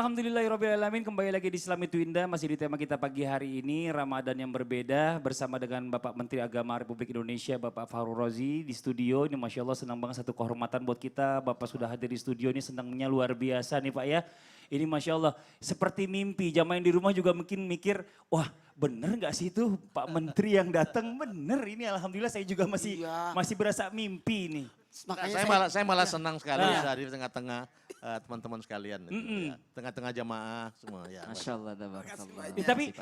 Alhamdulillahirrahmanirrahim, kembali lagi di Islam itu Indah, masih di tema kita pagi hari ini, Ramadan yang berbeda bersama dengan Bapak Menteri Agama Republik Indonesia, Bapak Fahrul Razi di studio. Ini Masya Allah senang banget, satu kehormatan buat kita, Bapak sudah hadir di studio ini senangnya luar biasa nih Pak ya. Ini Masya Allah seperti mimpi, jamaah yang di rumah juga mungkin mikir, wah bener gak sih itu Pak Menteri yang datang, bener ini Alhamdulillah saya juga masih berasa mimpi nih. Makanya saya malah senang sekali bisa di tengah-tengah teman-teman sekalian, gitu, ya. Tengah-tengah jamaah semua. Ya, Masya Allah,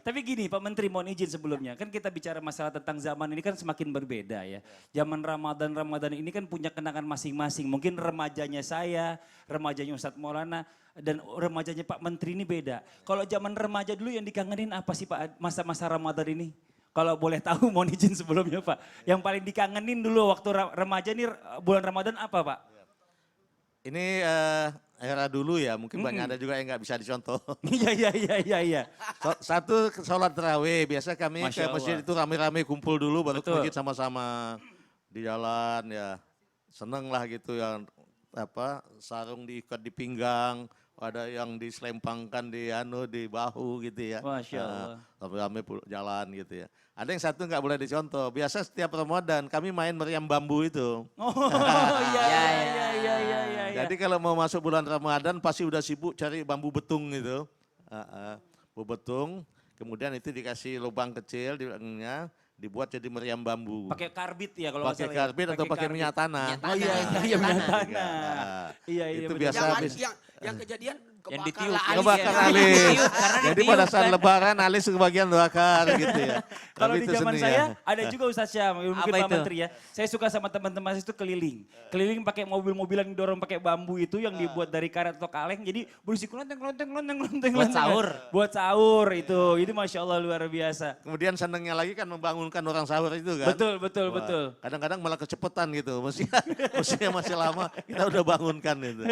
tapi gini Pak Menteri, mohon izin sebelumnya, kan kita bicara masalah tentang zaman ini kan semakin berbeda ya. Zaman Ramadan ini kan punya kenangan masing-masing, mungkin remajanya saya, remajanya Ustadz Maulana, dan remajanya Pak Menteri ini beda. Kalau zaman remaja dulu yang dikangenin apa sih Pak masa-masa Ramadan ini? Kalau boleh tahu mohon izin sebelumnya Pak. Yang paling dikangenin dulu waktu remaja nih bulan Ramadan apa Pak? Ini era dulu ya, mungkin banyak ada juga yang nggak bisa dicontoh. Iya. Satu sholat tarawih, biasa kami ke masjid itu rame-rame kumpul dulu baru ke masjid sama-sama di jalan ya. Seneng lah gitu yang sarung diikat di pinggang. Ada yang diselempangkan di bahu gitu ya. Masya Allah. Rame-rame jalan gitu ya. Ada yang satu nggak boleh dicontoh. Biasa setiap Ramadan kami main meriam bambu itu. Oh iya. Jadi kalau mau masuk bulan Ramadan pasti udah sibuk cari bambu betung gitu. Bambu betung, kemudian itu dikasih lubang kecil di belakangnya. Dibuat jadi meriam bambu. Pakai karbit ya kalau nggak salah. Pakai karbit atau pakai minyak tanah. Oh iya minyak tanah. Iya itu biasa. Yang kejadian kebakar alis. Jadi pada saat lebaran alis kebagian bakar gitu ya. Kalau di zaman saya ada juga Ustaz Syam, mungkin Pak Menteri ya. Saya suka sama teman-teman itu keliling. Keliling pakai mobil-mobilan yang didorong pakai bambu itu yang dibuat dari karet atau kaleng. Jadi berisik lonteng. Buat sahur. Buat sahur itu. Ini Masya Allah luar biasa. Kemudian senangnya lagi kan membangunkan orang sahur itu kan. Betul. Kadang-kadang malah kecepetan gitu. Mestinya masih lama kita udah bangunkan itu.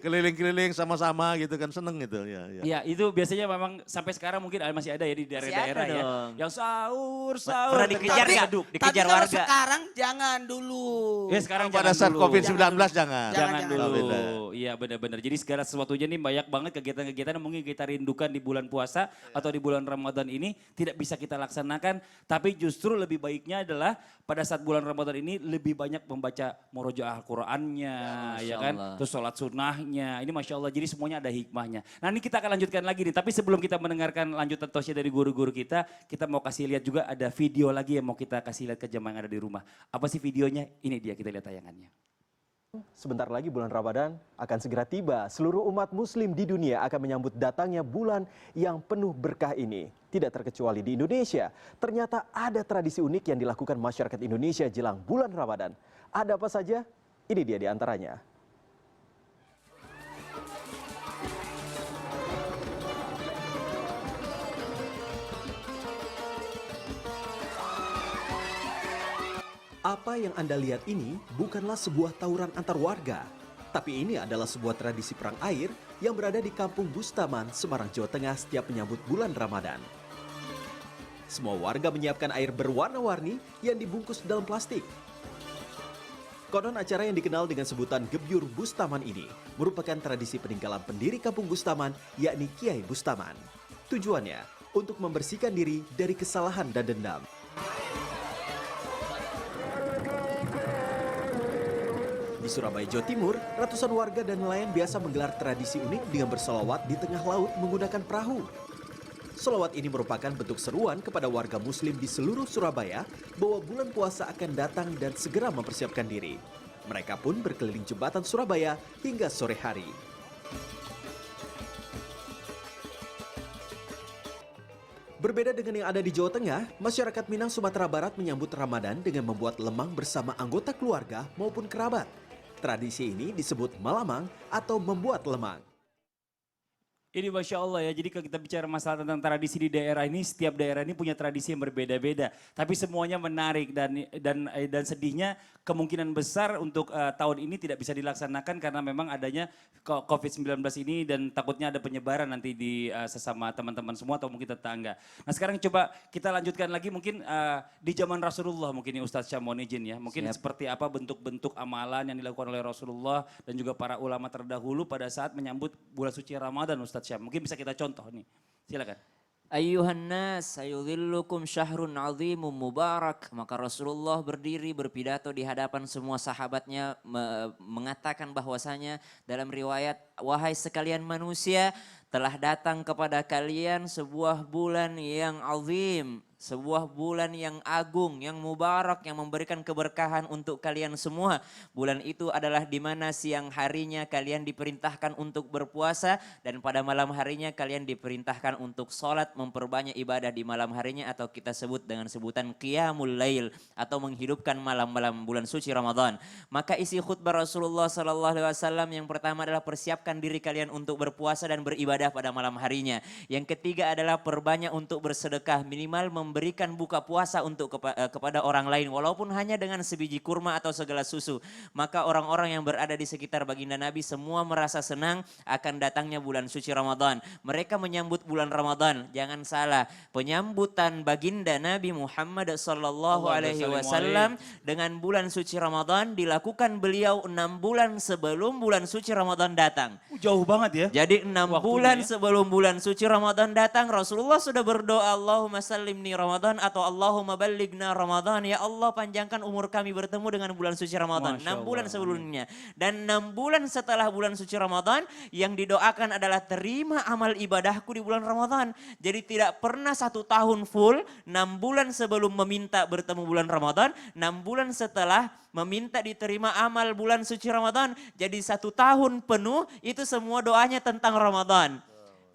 Keliling-keliling sama-sama gitu kan, seneng gitu. Ya itu biasanya memang sampai sekarang mungkin masih ada ya di daerah-daerah ya. Yang sahur. Pernah dikejar ya? Dikejar tapi warga. Tapi sekarang jangan dulu. Ya sekarang pada saat COVID-19 jangan. Jangan dulu. Iya benar-benar. Jadi segala sesuatunya ini banyak banget kegiatan-kegiatan yang mungkin kita rindukan di bulan puasa atau di bulan Ramadan ini tidak bisa kita laksanakan. Tapi justru lebih baiknya adalah pada saat bulan Ramadan ini lebih banyak membaca murojaah Al-Qur'annya, ya kan? Terus sholat sunnahnya. Ini Masya Allah, jadi semuanya ada hikmahnya. Nah ini kita akan lanjutkan lagi nih, tapi sebelum kita mendengarkan lanjutan tausiah dari guru-guru kita mau kasih lihat juga ada video lagi yang mau kita kasih lihat ke jemaah yang ada di rumah. Apa sih videonya? Ini dia, kita lihat tayangannya. Sebentar lagi bulan Ramadan akan segera tiba. Seluruh umat muslim di dunia akan menyambut datangnya bulan yang penuh berkah ini. Tidak terkecuali di Indonesia. Ternyata ada tradisi unik yang dilakukan masyarakat Indonesia jelang bulan Ramadan. Ada apa saja? Ini dia di antaranya. Apa yang Anda lihat ini bukanlah sebuah tawuran antar warga, tapi ini adalah sebuah tradisi perang air yang berada di Kampung Bustaman, Semarang, Jawa Tengah setiap menyambut bulan Ramadan. Semua warga menyiapkan air berwarna-warni yang dibungkus dalam plastik. Konon acara yang dikenal dengan sebutan Gebyur Bustaman ini merupakan tradisi peninggalan pendiri Kampung Bustaman, yakni Kiai Bustaman. Tujuannya untuk membersihkan diri dari kesalahan dan dendam. Di Surabaya, Jawa Timur, ratusan warga dan nelayan biasa menggelar tradisi unik dengan bersolawat di tengah laut menggunakan perahu. Solawat ini merupakan bentuk seruan kepada warga muslim di seluruh Surabaya bahwa bulan puasa akan datang dan segera mempersiapkan diri. Mereka pun berkeliling jembatan Surabaya hingga sore hari. Berbeda dengan yang ada di Jawa Tengah, masyarakat Minang Sumatera Barat menyambut Ramadan dengan membuat lemang bersama anggota keluarga maupun kerabat. Tradisi ini disebut malamang atau membuat lemang. Ini Masya Allah ya, jadi kalau kita bicara masalah tentang tradisi di daerah ini, setiap daerah ini punya tradisi yang berbeda-beda. Tapi semuanya menarik dan sedihnya kemungkinan besar untuk tahun ini tidak bisa dilaksanakan karena memang adanya COVID-19 ini dan takutnya ada penyebaran nanti di sesama teman-teman semua atau mungkin tetangga. Nah sekarang coba kita lanjutkan lagi mungkin di zaman Rasulullah mungkin ini Ustadz Syam mohon izin ya. Mungkin seperti apa bentuk-bentuk amalan yang dilakukan oleh Rasulullah dan juga para ulama terdahulu pada saat menyambut bulan suci Ramadan Ustadz Ustadz Syam. Mungkin bisa kita contoh nih. Silakan. Ayuhan nas, sayudhillukum syahrun azimum mubarak. Maka Rasulullah berdiri berpidato di hadapan semua sahabatnya mengatakan bahwasanya dalam riwayat, wahai sekalian manusia, telah datang kepada kalian sebuah bulan yang azim, sebuah bulan yang agung, yang mubarak, yang memberikan keberkahan untuk kalian semua. Bulan itu adalah di mana siang harinya kalian diperintahkan untuk berpuasa dan pada malam harinya kalian diperintahkan untuk sholat, memperbanyak ibadah di malam harinya atau kita sebut dengan sebutan Qiyamul Lail atau menghidupkan malam-malam bulan suci Ramadan. Maka isi khutbah Rasulullah SAW yang pertama adalah persiapkan diri kalian untuk berpuasa dan beribadah pada malam harinya. Yang ketiga adalah perbanyak untuk bersedekah, minimal memberikan buka puasa untuk kepada orang lain walaupun hanya dengan sebiji kurma atau segelas susu. Maka orang-orang yang berada di sekitar baginda Nabi semua merasa senang akan datangnya bulan suci Ramadan. Mereka menyambut bulan Ramadan. Jangan salah, penyambutan baginda Nabi Muhammad sallallahu alaihi wasallam dengan bulan suci Ramadan dilakukan beliau 6 bulan sebelum bulan suci Ramadan datang. Jauh banget ya. Jadi 6 bulan ya. sebelum bulan suci Ramadan datang, Rasulullah sudah berdoa, Allahumma sallimni Ramadan atau Allahumma ballighna Ramadan. Ya Allah, panjangkan umur kami bertemu dengan bulan suci Ramadan. 6 bulan sebelumnya. Dan 6 bulan setelah bulan suci Ramadan yang didoakan adalah terima amal ibadahku di bulan Ramadan. Jadi tidak pernah 1 tahun full, 6 bulan sebelum meminta bertemu bulan Ramadan, 6 bulan setelah meminta diterima amal bulan suci Ramadan. Jadi 1 tahun penuh itu semua doanya tentang Ramadan.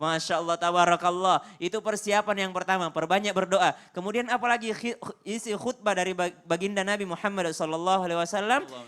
Masya Allah, tabarakallah. Itu persiapan yang pertama, perbanyak berdoa. Kemudian apalagi isi khutbah dari baginda Nabi Muhammad SAW.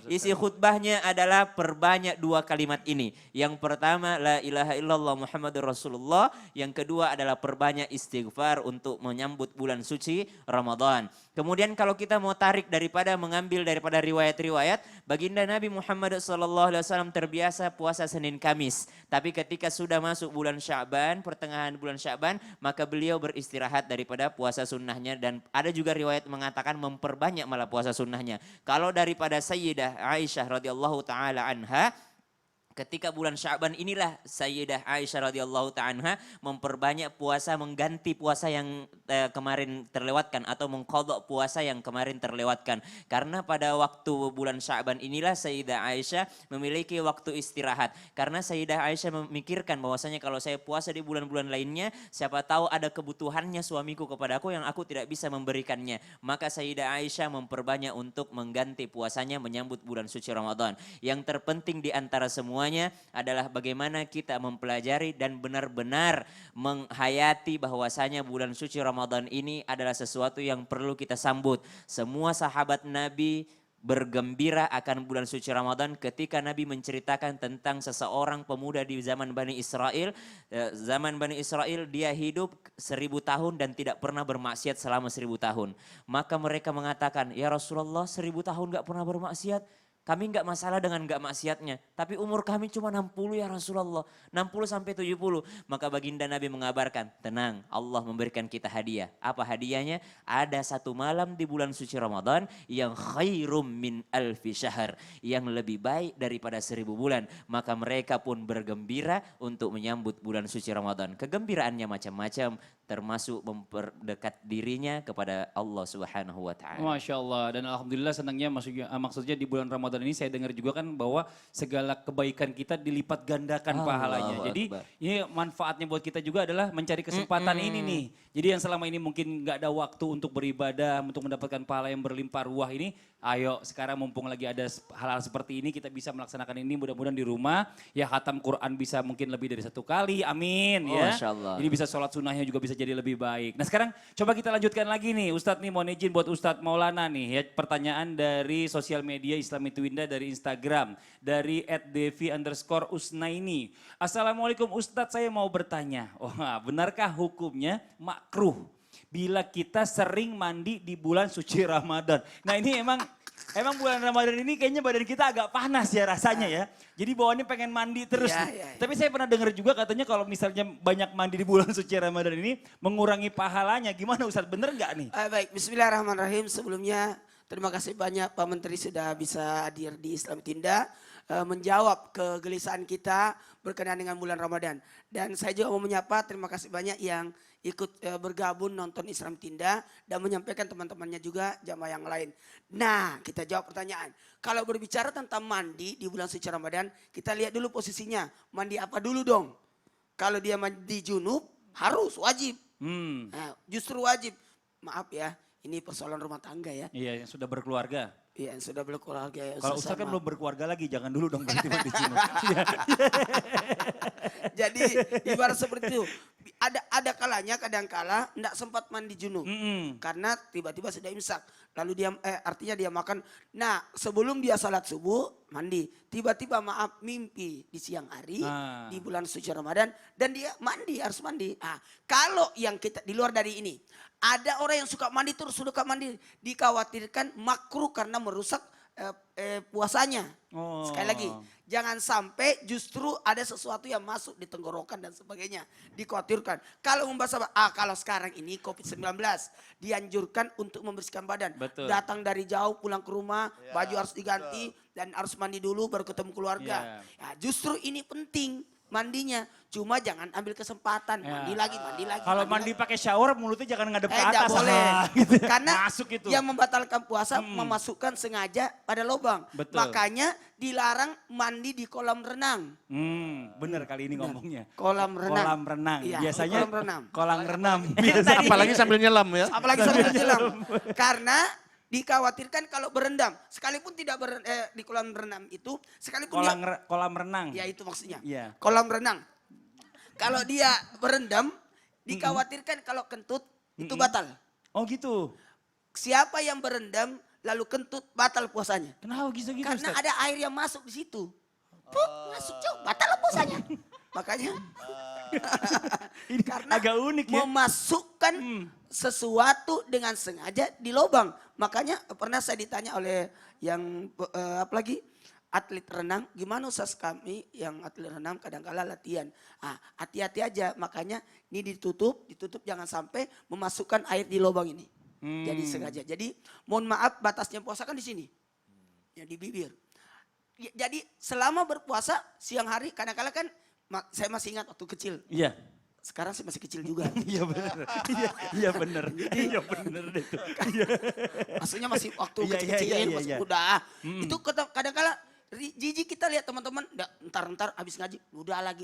Isi khutbahnya adalah perbanyak 2 kalimat ini. Yang pertama, la ilaha illallah Muhammadur Rasulullah. Yang kedua adalah perbanyak istighfar untuk menyambut bulan suci Ramadan. Kemudian kalau kita mau tarik mengambil daripada riwayat-riwayat, baginda Nabi Muhammad SAW terbiasa puasa Senin Kamis. Tapi ketika sudah masuk bulan Sya'ban, pertengahan bulan Sya'ban, maka beliau beristirahat daripada puasa sunnahnya. Dan ada juga riwayat mengatakan memperbanyak malah puasa sunnahnya. Kalau daripada Sayyidah Aisyah radhiyallahu taala anha, ketika bulan Sya'ban inilah Sayyidah Aisyah radhiyallahu ta'ala anha memperbanyak puasa, mengganti puasa yang kemarin terlewatkan atau mengqadha puasa yang kemarin terlewatkan. Karena pada waktu bulan Sya'ban inilah Sayyidah Aisyah memiliki waktu istirahat. Karena Sayyidah Aisyah memikirkan bahwasanya kalau saya puasa di bulan-bulan lainnya, siapa tahu ada kebutuhannya suamiku kepadaku yang aku tidak bisa memberikannya. Maka Sayyidah Aisyah memperbanyak untuk mengganti puasanya menyambut bulan suci Ramadan. Yang terpenting di antara semua adalah bagaimana kita mempelajari dan benar-benar menghayati bahwasanya bulan suci Ramadan ini adalah sesuatu yang perlu kita sambut. Semua sahabat Nabi bergembira akan bulan suci Ramadan ketika Nabi menceritakan tentang seseorang pemuda di zaman Bani Israel. Zaman Bani Israel dia hidup 1000 tahun dan tidak pernah bermaksiat selama 1000 tahun. Maka mereka mengatakan, ya Rasulullah 1000 tahun gak pernah bermaksiat. Kami enggak masalah dengan enggak maksiatnya. Tapi umur kami cuma 60 ya Rasulullah. 60 sampai 70. Maka baginda Nabi mengabarkan, tenang, Allah memberikan kita hadiah. Apa hadiahnya? Ada 1 malam di bulan suci Ramadan yang khairum min alfi syahr. Yang lebih baik daripada 1000 bulan. Maka mereka pun bergembira untuk menyambut bulan suci Ramadan. Kegembiraannya macam-macam, termasuk memperdekat dirinya kepada Allah Subhanahu wa taala. Masya Allah, dan alhamdulillah senangnya maksudnya di bulan Ramadan ini saya dengar juga kan bahwa segala kebaikan kita dilipat gandakan pahalanya. Jadi ini manfaatnya buat kita juga adalah mencari kesempatan ini nih. Jadi yang selama ini mungkin nggak ada waktu untuk beribadah, untuk mendapatkan pahala yang berlimpah ruah ini, ayo sekarang mumpung lagi ada hal-hal seperti ini kita bisa melaksanakan ini mudah-mudahan di rumah. Ya khatam Quran bisa mungkin lebih dari 1 kali, amin ya. Masya Allah. Jadi bisa sholat sunnahnya juga bisa jadi lebih baik. Nah sekarang coba kita lanjutkan lagi nih Ustadz nih, mohon izin buat Ustadz Maulana nih ya, pertanyaan dari sosial media Islami Twinda dari Instagram dari @devi_usnaini. Assalamualaikum Ustadz, saya mau bertanya, benarkah hukumnya makruh bila kita sering mandi di bulan suci Ramadan? Nah ini emang bulan Ramadan ini kayaknya badan kita agak panas ya rasanya ya. Jadi bawaannya pengen mandi terus. Tapi saya pernah dengar juga katanya kalau misalnya banyak mandi di bulan suci Ramadan ini mengurangi pahalanya. Gimana Ustadz, bener nggak nih? Baik, bismillahirrahmanirrahim. Sebelumnya Terima kasih banyak Pak Menteri sudah bisa hadir di Islam Tinda, menjawab kegelisahan kita berkenaan dengan bulan Ramadan. Dan saya juga mau menyapa, terima kasih banyak yang ikut bergabung nonton Islam Tinda dan menyampaikan teman-temannya juga jamaah yang lain. Nah, kita jawab pertanyaan. Kalau berbicara tentang mandi di bulan suci Ramadan, kita lihat dulu posisinya. Mandi apa dulu dong? Kalau dia mandi junub, harus, wajib. Nah, justru wajib. Maaf ya, ini persoalan rumah tangga ya. Iya, yang sudah berkeluarga. Iya, yang sudah berkeluarga ya. Kalau Ustaz kan belum berkeluarga lagi, jangan dulu dong berhenti mandi junub. Jadi ibarat seperti itu. Ada kalanya kadang-kala enggak sempat mandi junub. Karena tiba-tiba sudah imsak. Lalu dia artinya dia makan. Nah, sebelum dia salat subuh mandi. Tiba-tiba maaf mimpi di siang hari di bulan suci Ramadan dan dia mandi, harus mandi. Nah, kalau yang kita di luar dari ini, ada orang yang suka mandi terus suka mandi, dikhawatirkan makruh karena merusak puasanya. Sekali lagi, jangan sampai justru ada sesuatu yang masuk di tenggorokan dan sebagainya. Dikhawatirkan. Kalau membahas kalau sekarang ini COVID-19 dianjurkan untuk membersihkan badan. Betul. Datang dari jauh pulang ke rumah, baju harus diganti dan harus mandi dulu baru ketemu keluarga. Ya, justru ini penting mandinya. Cuma jangan ambil kesempatan mandi lagi. Kalau mandi pakai shower mulutnya jangan ngadep ke Enggak atas. boleh. Gitu. Karena Masuk itu. yang membatalkan puasa memasukkan sengaja pada lubang. Betul. Makanya dilarang mandi di kolam renang. Bener kali ini ngomongnya. Kolam renang. Kolam renang. Iya, Biasanya kolam renang. kolam renang. Apalagi sambil nyelam ya. Apalagi sambil menjelang. Karena dikhawatirkan kalau berendam, sekalipun tidak di kolam renang itu, sekalipun kolam renang. ya itu maksudnya. Iya. Kolam renang. Kalau dia berendam, dikhawatirkan kalau kentut itu batal. Oh gitu. Siapa yang berendam lalu kentut batal puasanya. Kenapa gitu-gitu Karena Ustaz? ada air yang masuk di situ. Puk, masuk cuy, batal puasanya. Makanya Ini karena agak unik ya. memasukkan sesuatu dengan sengaja di lubang. Makanya pernah saya ditanya oleh yang apalagi atlet renang, gimana Ustaz kami yang atlet renang kadang-kala latihan. Hati-hati aja, makanya ini ditutup jangan sampai memasukkan air di lubang ini. Jadi sengaja. Jadi mohon maaf batasnya puasa kan di sini. Ya di bibir. Jadi selama berpuasa siang hari kadang-kala kan saya masih ingat waktu kecil. Iya. Sekarang sih masih kecil juga. Iya benar. Iya benar. Iya benar itu. Maksudnya masih waktu Iya, kecil-kecil iya, masih iya. udah. Itu kadang-kala jijik kita lihat teman-teman, ntar habis ngaji, ludah lagi.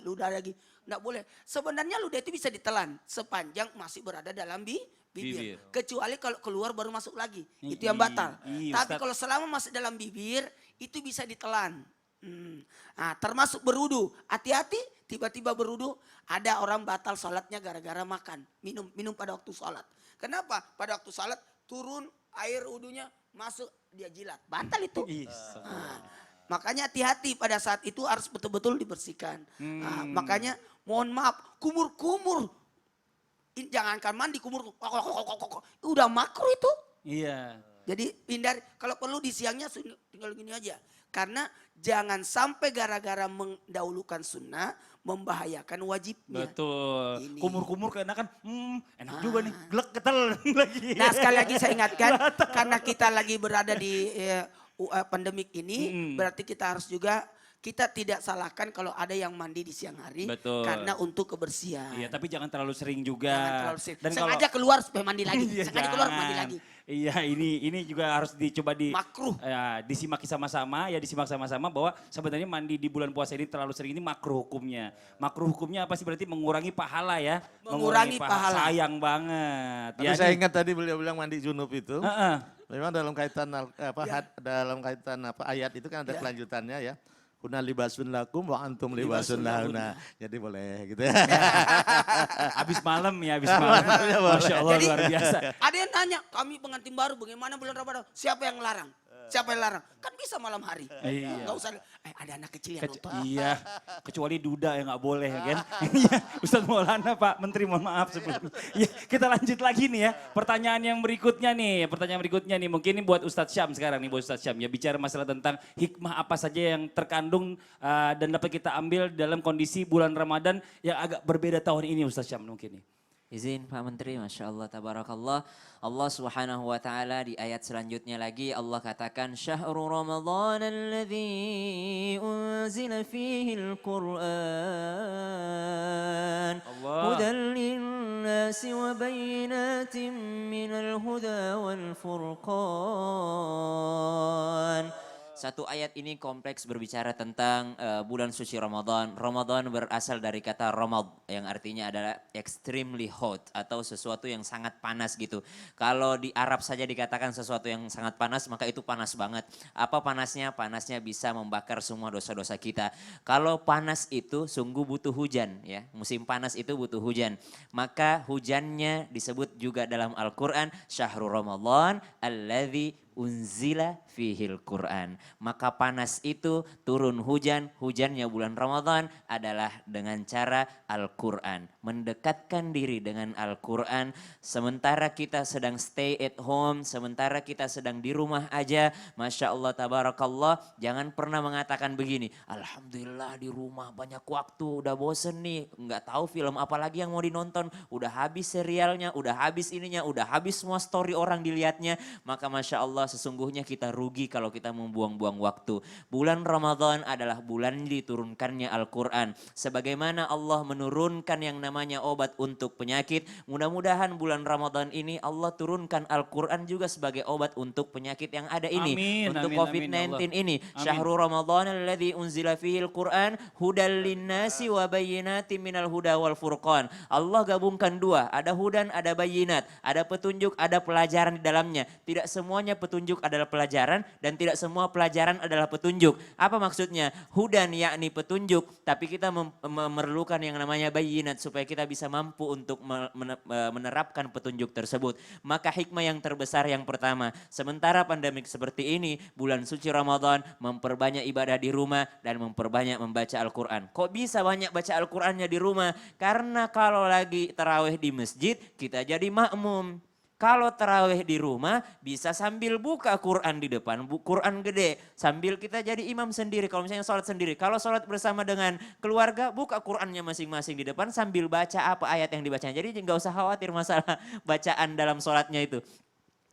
Nggak boleh. Sebenarnya ludah itu bisa ditelan sepanjang masih berada dalam bibir. Kecuali kalau keluar baru masuk lagi. Itu yang batal. Tapi kalau selama masih dalam bibir, itu bisa ditelan. Nah, termasuk berudu. Hati-hati tiba-tiba berudu, ada orang batal sholatnya gara-gara makan. Minum pada waktu sholat. Kenapa? Pada waktu sholat turun air wudunya masuk dia jilat. Batal itu. Makanya hati-hati pada saat itu harus betul-betul dibersihkan. Makanya mohon maaf, kumur-kumur. Jangankan mandi kumur. Udah makruh itu. Iya. Jadi hindari, kalau perlu di siangnya tinggal gini aja. Karena jangan sampai gara-gara mendahulukan sunnah membahayakan wajibnya. Betul. Ini. Kumur-kumur karena kan enak juga nih. Glek ketel lagi. Nah sekali lagi saya ingatkan, karena kita lagi berada di pandemik ini, berarti kita harus juga, kita tidak salahkan kalau ada yang mandi di siang hari. Betul. Karena untuk kebersihan. Iya, tapi jangan terlalu sering juga. Jangan terlalu sering. Dan Sengaja keluar supaya mandi lagi. Iya, Sengaja keluar jangan. mandi lagi. Iya, ini juga harus dicoba Makruh. disimak sama-sama, disimak sama-sama bahwa sebenarnya mandi di bulan puasa ini terlalu sering ini makruh hukumnya. Makruh hukumnya apa sih? Berarti mengurangi pahala ya. Mengurangi pahala. Sayang banget. Tapi saya ingat tadi beliau bilang mandi junub itu. Heeh. Memang dalam kaitan ayat itu kan ada kelanjutannya ya. Kuna libasun lakum wa antum libasun lahuna. Jadi boleh gitu ya. Habis malam. Masya Allah Jadi, luar biasa. Ada yang nanya, kami pengantin baru bagaimana bulan Ramadan? Siapa yang larang? Siapa yang larang? Kan bisa malam hari. Iya. Gak usah, ada anak kecil yang nonton. Iya, kecuali duda yang nggak boleh ya kan. Iya, Ustadz Maulana Pak Menteri mohon maaf sebelumnya. Iya, kita lanjut lagi nih ya. Pertanyaan berikutnya nih, mungkin ini buat Ustadz Syam sekarang nih, buat Ustadz Syam. Ya bicara masalah tentang hikmah apa saja yang terkandung dan dapat kita ambil dalam kondisi bulan Ramadan yang agak berbeda tahun ini Ustadz Syam mungkin nih. Izin Pak Menteri, Masya Allah, Tabarakallah. Allah Subhanahu wa Ta'ala di ayat selanjutnya lagi Allah katakan Syahrul Ramadan alladzi unzila fihi al-Qur'an hudan linnasi wa bayyinatin minal huda wal furqan. Satu ayat ini kompleks berbicara tentang bulan suci Ramadan. Ramadan berasal dari kata ramad yang artinya adalah extremely hot atau sesuatu yang sangat panas gitu. Kalau di Arab saja dikatakan sesuatu yang sangat panas maka itu panas banget. Apa panasnya? Panasnya bisa membakar semua dosa-dosa kita. Kalau panas itu sungguh butuh hujan ya. Musim panas itu butuh hujan. Maka hujannya disebut juga dalam Al-Quran Syahrul Ramadan alladzi unzila fihil Quran. Maka panas itu turun hujan, hujannya bulan Ramadan adalah dengan cara Al-Quran. Mendekatkan diri dengan Al-Quran. Sementara kita sedang stay at home, sementara kita sedang di rumah aja. Masya Allah, tabarakallah. Jangan pernah mengatakan begini, Alhamdulillah di rumah banyak waktu, udah bosen nih. Nggak tahu film apa lagi yang mau dinonton. Udah habis serialnya, udah habis ininya, udah habis semua story orang dilihatnya. Maka Masya Allah sesungguhnya kita rugi kalau kita membuang-buang waktu. Bulan Ramadan adalah bulan diturunkannya Al-Quran. Sebagaimana Allah menurunkan yang namanya obat untuk penyakit, mudah-mudahan bulan Ramadan ini Allah turunkan Al-Quran juga sebagai obat untuk penyakit yang ada ini. Amin, untuk amin, COVID-19 amin, ini. Amin. Syahrul Ramadan alladzi unzila fihil Quran hudal linnasi wa bayyinatin minal huda wal furqan. Allah gabungkan dua, ada hudan, ada bayinat, ada petunjuk, ada pelajaran di dalamnya. Tidak semuanya petunjuk adalah pelajaran dan tidak semua pelajaran adalah petunjuk. Apa maksudnya? Hudan yakni petunjuk, tapi kita memerlukan yang namanya bayinat supaya kita bisa mampu untuk menerapkan petunjuk tersebut. Maka hikmah yang terbesar yang pertama, sementara pandemik seperti ini, bulan suci Ramadan memperbanyak ibadah di rumah dan memperbanyak membaca Al-Quran. Kok bisa banyak baca Al-Qurannya di rumah? Karena kalau lagi tarawih di masjid, kita jadi makmum. Kalau tarawih di rumah bisa sambil buka Quran di depan, Quran gede. Sambil kita jadi imam sendiri kalau misalnya sholat sendiri. Kalau sholat bersama dengan keluarga buka Qurannya masing-masing di depan sambil baca apa ayat yang dibacanya. Jadi nggak usah khawatir masalah bacaan dalam sholatnya itu.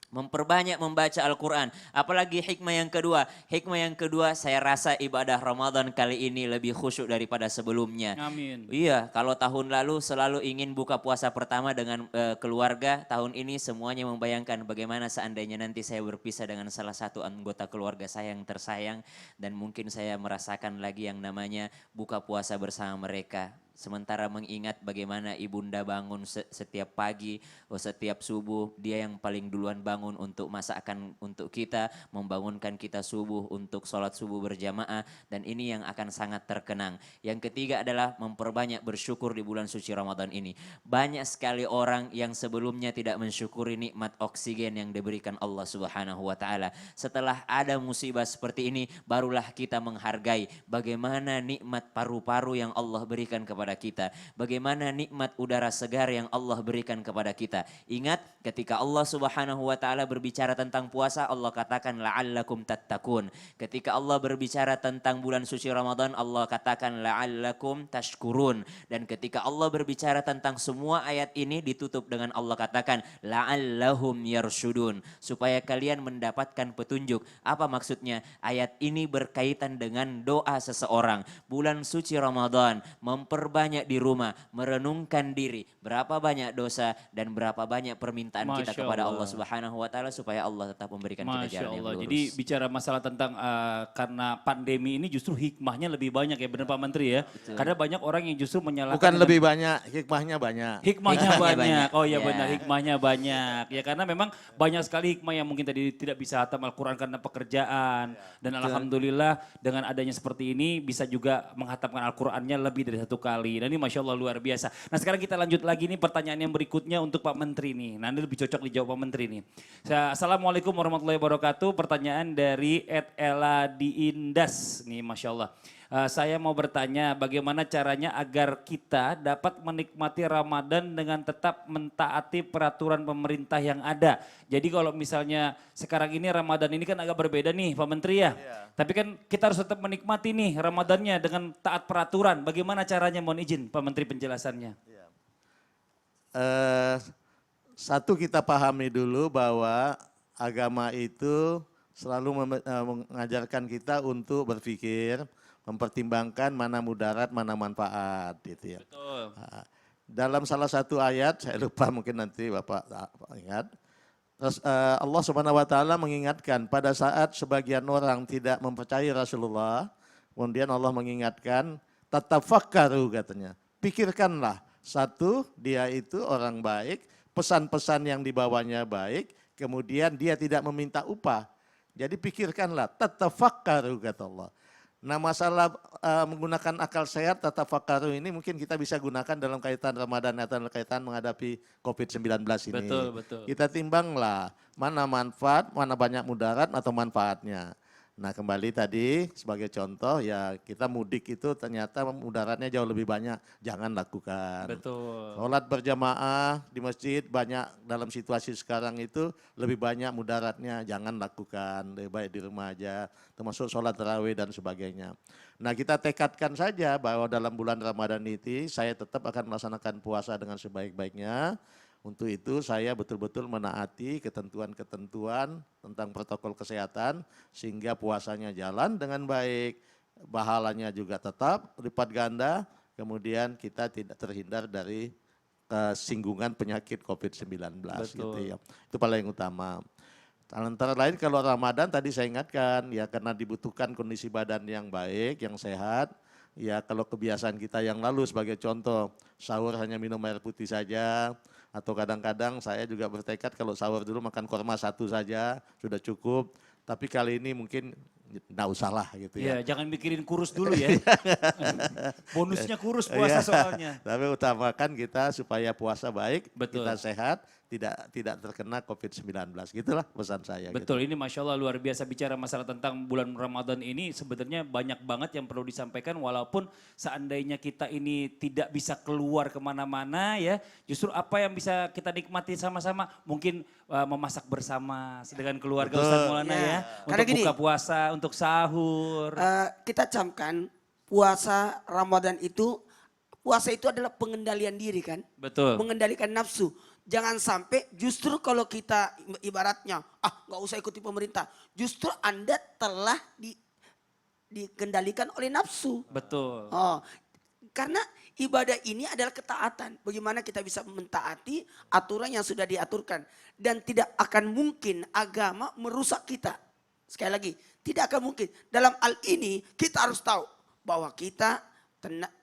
Memperbanyak membaca Al-Quran. Apalagi hikmah yang kedua. Hikmah yang kedua saya rasa ibadah Ramadan kali ini lebih khusyuk daripada sebelumnya. Amin. Iya, kalau tahun lalu selalu ingin buka puasa pertama dengan keluarga. Tahun ini semuanya membayangkan bagaimana seandainya nanti saya berpisah dengan salah satu anggota keluarga saya yang tersayang. Dan mungkin saya merasakan lagi yang namanya buka puasa bersama mereka. Sementara mengingat bagaimana ibunda bangun setiap pagi, setiap subuh, dia yang paling duluan bangun untuk masakan untuk kita, membangunkan kita subuh untuk sholat subuh berjamaah, dan ini yang akan sangat terkenang. Yang ketiga adalah memperbanyak bersyukur di bulan suci Ramadan ini. Banyak sekali orang yang sebelumnya tidak mensyukuri nikmat oksigen yang diberikan Allah Subhanahu wa Ta'ala. Setelah ada musibah seperti ini, barulah kita menghargai bagaimana nikmat paru-paru yang Allah berikan kepada kita. Bagaimana nikmat udara segar yang Allah berikan kepada kita. Ingat ketika Allah Subhanahu wa Ta'ala berbicara tentang puasa, Allah katakan la'allakum tattaqun. Ketika Allah berbicara tentang bulan suci Ramadan, Allah katakan la'allakum tashkurun. Dan ketika Allah berbicara tentang semua ayat ini ditutup dengan Allah katakan la'allahum yarshudun. Supaya kalian mendapatkan petunjuk. Apa maksudnya? Ayat ini berkaitan dengan doa seseorang. Bulan suci Ramadan memperbanyak di rumah, merenungkan diri berapa banyak dosa dan berapa banyak permintaan kita kepada Allah Subhanahu wa Ta'ala supaya Allah tetap memberikan kita jalan yang lurus. Jadi bicara masalah tentang karena pandemi ini justru hikmahnya lebih banyak ya, benar Pak Menteri ya. Betul. Karena banyak orang yang justru menyalahkan. Bukan lebih banyak, hikmahnya banyak. Hikmahnya banyak. Oh iya Ya. benar, hikmahnya banyak. Ya karena memang banyak sekali hikmah yang mungkin tadi tidak bisa hatam Al-Quran karena pekerjaan. Dan alhamdulillah dengan adanya seperti ini bisa juga menghatamkan Al-Qurannya lebih dari satu kali. Dan ini Masya Allah luar biasa. Nah sekarang kita lanjut lagi nih pertanyaan yang berikutnya untuk Pak Menteri nih. Nah ini lebih cocok dijawab Pak Menteri nih. Assalamualaikum warahmatullahi wabarakatuh. Pertanyaan dari Ella Diindas nih Masya Allah. Saya mau bertanya bagaimana caranya agar kita dapat menikmati Ramadan dengan tetap mentaati peraturan pemerintah yang ada. Jadi kalau misalnya sekarang ini Ramadan ini kan agak berbeda nih Pak Menteri ya. Tapi kan kita harus tetap menikmati nih Ramadannya dengan taat peraturan. Bagaimana caranya, mohon izin Pak Menteri penjelasannya. eh, satu kita pahami dulu bahwa agama itu selalu mengajarkan kita untuk berpikir, mempertimbangkan mana mudarat, mana manfaat gitu ya. Betul. Dalam salah satu ayat, saya lupa mungkin nanti Bapak ingat, Allah Subhanahu wa taala mengingatkan pada saat sebagian orang tidak mempercayai Rasulullah, kemudian Allah mengingatkan, tatafakkaru katanya. Pikirkanlah, satu dia itu orang baik, pesan-pesan yang dibawanya baik, kemudian dia tidak meminta upah. Jadi pikirkanlah, tatafakkaru kata Allah. Nah masalah menggunakan akal sehat, tatafakkaru ini mungkin kita bisa gunakan dalam kaitan Ramadan atau kaitan menghadapi COVID-19 ini. Betul, betul. Kita timbanglah mana manfaat, mana banyak mudarat atau manfaatnya. Nah kembali tadi sebagai contoh ya kita mudik itu ternyata mudaratnya jauh lebih banyak, jangan lakukan. Betul. Sholat berjamaah di masjid banyak dalam situasi sekarang itu lebih banyak mudaratnya, jangan lakukan, lebih baik di rumah aja, termasuk sholat tarawih dan sebagainya. Nah kita tekadkan saja bahwa dalam bulan Ramadan ini saya tetap akan melaksanakan puasa dengan sebaik-baiknya. Untuk itu saya betul-betul menaati ketentuan-ketentuan tentang protokol kesehatan sehingga puasanya jalan dengan baik, pahalanya juga tetap lipat ganda, kemudian kita tidak terhindar dari singgungan penyakit COVID-19 gitu ya. Itu paling utama. Antara lain kalau Ramadan tadi saya ingatkan ya karena dibutuhkan kondisi badan yang baik, yang sehat. Ya kalau kebiasaan kita yang lalu sebagai contoh sahur hanya minum air putih saja atau kadang-kadang saya juga bertekad kalau sahur dulu makan korma satu saja sudah cukup. Tapi kali ini mungkin nggak usah lah gitu ya. Ya, jangan mikirin kurus dulu ya. Bonusnya kurus puasa soalnya. Tapi utamakan kita supaya puasa baik, Betul. kita sehat, tidak terkena COVID-19. Gitulah pesan saya. Betul, ini Masya Allah luar biasa bicara masalah tentang bulan Ramadan ini sebenarnya banyak banget yang perlu disampaikan walaupun seandainya kita ini tidak bisa keluar kemana-mana ya. Justru apa yang bisa kita nikmati sama-sama mungkin memasak bersama dengan keluarga Betul. Ustaz Maulana Ya. ya. Karena Untuk gini, buka puasa, untuk sahur. Kita camkan puasa Ramadan itu, puasa itu adalah pengendalian diri kan. Betul. Mengendalikan nafsu. Jangan sampai justru kalau kita ibaratnya, nggak usah ikuti pemerintah. Justru Anda telah dikendalikan oleh nafsu. Betul. Oh, karena ibadah ini adalah ketaatan. Bagaimana kita bisa mentaati aturan yang sudah diaturkan. Dan tidak akan mungkin agama merusak kita. Sekali lagi, tidak akan mungkin. Dalam hal ini kita harus tahu bahwa kita,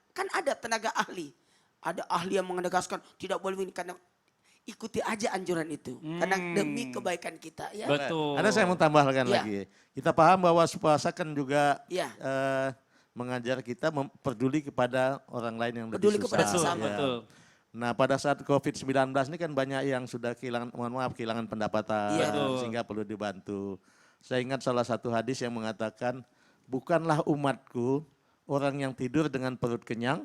kan ada tenaga ahli. Ada ahli yang menegaskan tidak boleh ini karena ikuti aja anjuran itu. Karena demi kebaikan kita ya. Betul. Ada saya mau tambahkan Ya. lagi. Kita paham bahwa puasa kan juga Ya. mengajar kita peduli kepada orang lain yang Peduli lebih kepada susah. Betul, sesama. betul. Nah pada saat COVID-19 ini kan banyak yang sudah kehilangan pendapatan Iya. Betul. sehingga perlu dibantu. Saya ingat salah satu hadis yang mengatakan, bukanlah umatku orang yang tidur dengan perut kenyang,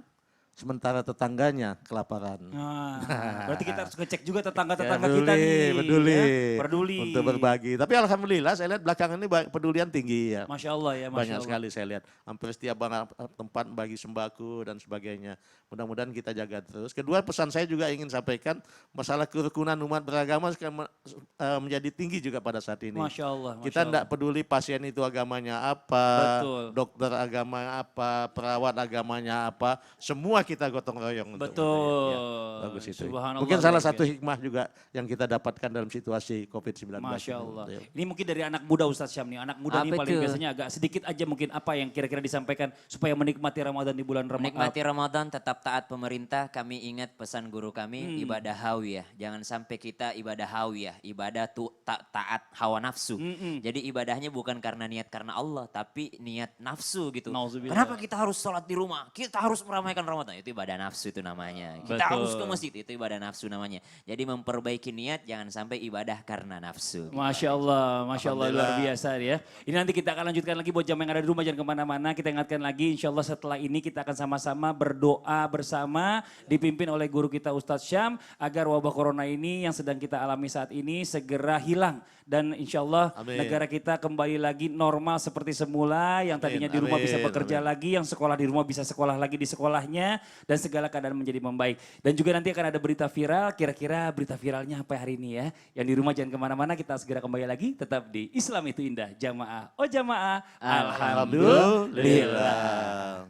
sementara tetangganya kelaparan. Nah, berarti kita harus ngecek juga tetangga-tetangga Ya, kita nih. peduli, ya. Peduli. untuk berbagi. Tapi alhamdulillah saya lihat belakangan ini pedulian tinggi ya. Masya Allah ya, Masya Banyak Allah. sekali saya lihat. Hampir setiap tempat bagi sembako dan sebagainya. Mudah-mudahan kita jaga terus. Kedua pesan saya juga ingin sampaikan, masalah kerukunan umat beragama menjadi tinggi juga pada saat ini. Masya Allah. Masya Kita tidak Allah. peduli pasien itu agamanya apa, Betul. dokter agama apa, perawat agamanya apa, semua kita gotong royong. untuk Betul. ya, bagus itu. Subhanallah, Mungkin salah luar satu biasa. hikmah juga yang kita dapatkan dalam situasi COVID-19. Masya ini. Allah. Ya. Ini mungkin dari anak muda Ustadz Syam nih. Anak muda nih Apa paling tuh? biasanya agak sedikit aja mungkin apa yang kira-kira disampaikan supaya menikmati Ramadan di bulan Ramadan. Menikmati Ramadan tetap taat pemerintah. Kami ingat pesan guru kami ibadah hawiyah. Jangan sampai kita ibadah hawiyah. Ibadah taat hawa nafsu. Jadi ibadahnya bukan karena niat karena Allah. Tapi niat nafsu gitu. Nauzubillah. Kenapa kita harus sholat di rumah? Kita harus meramaikan Ramadan. Itu ibadah nafsu itu namanya. Kita harus ke masjid. Itu ibadah nafsu namanya. Jadi memperbaiki niat jangan sampai ibadah karena nafsu. Masya Allah luar biasa ya. Ini nanti kita akan lanjutkan lagi buat jam yang ada di rumah jangan kemana-mana. Kita ingatkan lagi insya Allah setelah ini kita akan sama-sama berdoa bersama dipimpin oleh guru kita Ustadz Syam agar wabah corona ini yang sedang kita alami saat ini segera hilang. Dan insya Allah Amin. negara kita kembali lagi normal seperti semula. Yang tadinya di rumah Amin. bisa bekerja Amin. lagi, yang sekolah di rumah bisa sekolah lagi di sekolahnya. dan segala keadaan menjadi membaik. Dan juga nanti akan ada berita viral, kira-kira berita viralnya apa hari ini ya. Yang di rumah jangan kemana-mana, kita segera kembali lagi tetap di Islam itu Indah. Jamaah, oh jamaah, alhamdulillah.